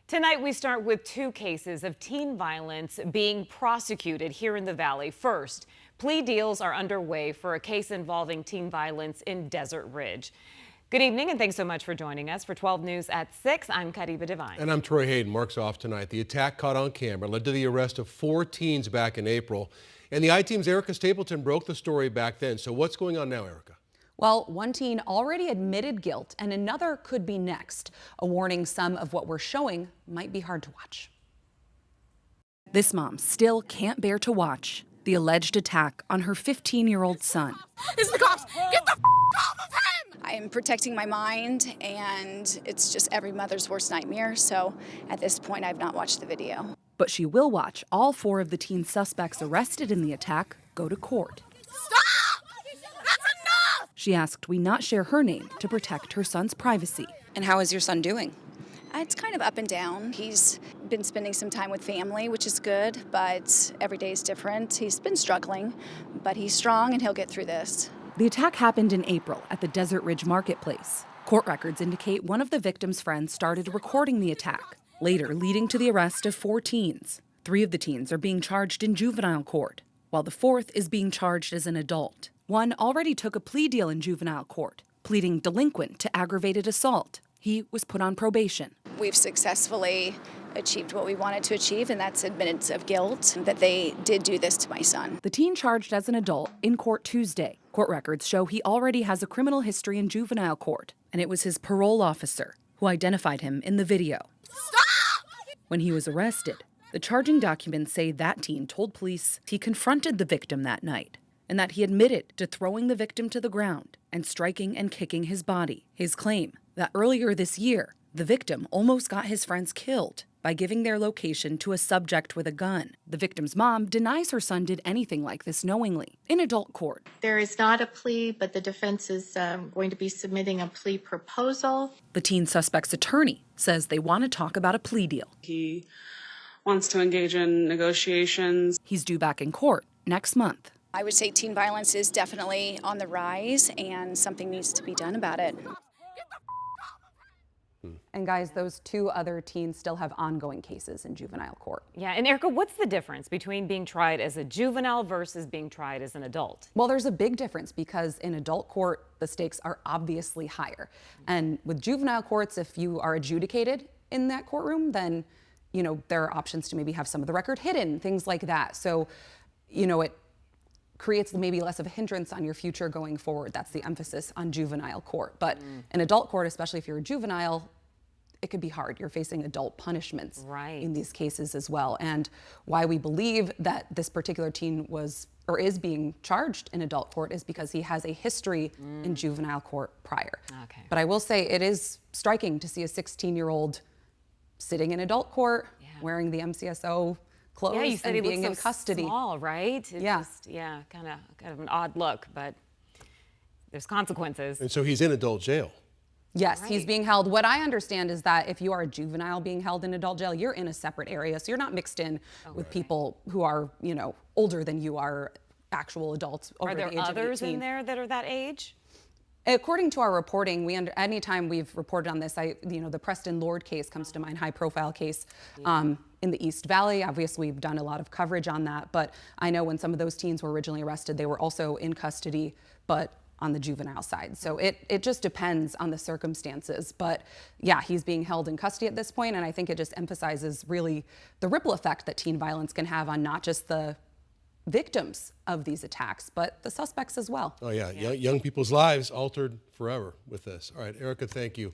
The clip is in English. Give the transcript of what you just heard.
Tonight, we start with two cases of teen violence being prosecuted here in the Valley. First, plea deals are underway for a case involving teen violence in Desert Ridge. Good evening, and thanks so much for joining us. For 12 News at 6, I'm Kariba Devine. And I'm Troy Hayden. Mark's off tonight. The attack caught on camera led to the arrest of 4 teens back in April. And the I-Team's Erica Stapleton broke the story back then. So what's going on now, Erica? Well, one teen already admitted guilt and another could be next. A warning, some of what we're showing might be hard to watch. This mom still can't bear to watch the alleged attack on her 15-year-old son. It's the cops! Get the off of him! I am protecting my mind, and it's just every mother's worst nightmare. So at this point, I've not watched the video. But she will watch all 4 of the teen suspects arrested in the attack go to court. Stop! That's enough! She asked we not share her name to protect her son's privacy. And how is your son doing? It's kind of up and down. He's been spending some time with family, which is good, but every day is different. He's been struggling, but he's strong and he'll get through this. The attack happened in April at the Desert Ridge Marketplace. Court records indicate one of the victim's friends started recording the attack, later leading to the arrest of 4 teens. 3 of the teens are being charged in juvenile court, while the 4th is being charged as an adult. One already took a plea deal in juvenile court, pleading delinquent to aggravated assault. He was put on probation. We've successfully achieved what we wanted to achieve, and that's admittance of guilt, that they did do this to my son. The teen charged as an adult in court Tuesday. Court records show he already has a criminal history in juvenile court, and it was his parole officer who identified him in the video. Stop! When he was arrested, the charging documents say that teen told police he confronted the victim that night and that he admitted to throwing the victim to the ground and striking and kicking his body. His claim that earlier this year, the victim almost got his friends killed by giving their location to a subject with a gun. The victim's mom denies her son did anything like this knowingly. In adult court, there is not a plea, but the defense is going to be submitting a plea proposal. The teen suspect's attorney says they want to talk about a plea deal. He wants to engage in negotiations. He's due back in court next month. I would say teen violence is definitely on the rise, and something needs to be done about it. And guys, those 2 other teens still have ongoing cases in juvenile court. Yeah, and Erica, what's the difference between being tried as a juvenile versus being tried as an adult? Well, there's a big difference because in adult court, the stakes are obviously higher. And with juvenile courts, if you are adjudicated in that courtroom, then, there are options to maybe have some of the record hidden, things like that. So, it creates maybe less of a hindrance on your future going forward. That's the emphasis on juvenile court. But in adult court, especially if you're a juvenile, it could be hard. You're facing adult punishments in these cases as well. And why we believe that this particular teen was or is being charged in adult court is because he has a history in juvenile court prior. Okay. But I will say it is striking to see a 16-year-old sitting in adult court wearing the MCSO clothes you said and he being looks in so custody. Small, right? Yeah. Kind of an odd look, but there's consequences. And so he's in adult jail. Yes, he's being held. What I understand is that if you are a juvenile being held in adult jail, you're in a separate area. So you're not mixed in with people who are, older than you are, actual adults over the age of 18. Are there others in there that are that age? According to our reporting, anytime we've reported on this, the Preston Lord case comes to mind, high-profile case in the East Valley. Obviously, we've done a lot of coverage on that, but I know when some of those teens were originally arrested, they were also in custody, but on the juvenile side. So it just depends on the circumstances. But yeah, he's being held in custody at this point, and I think it just emphasizes really the ripple effect that teen violence can have on not just the victims of these attacks, but the suspects as well. Oh yeah, young people's lives altered forever with this. All right, Erica, thank you.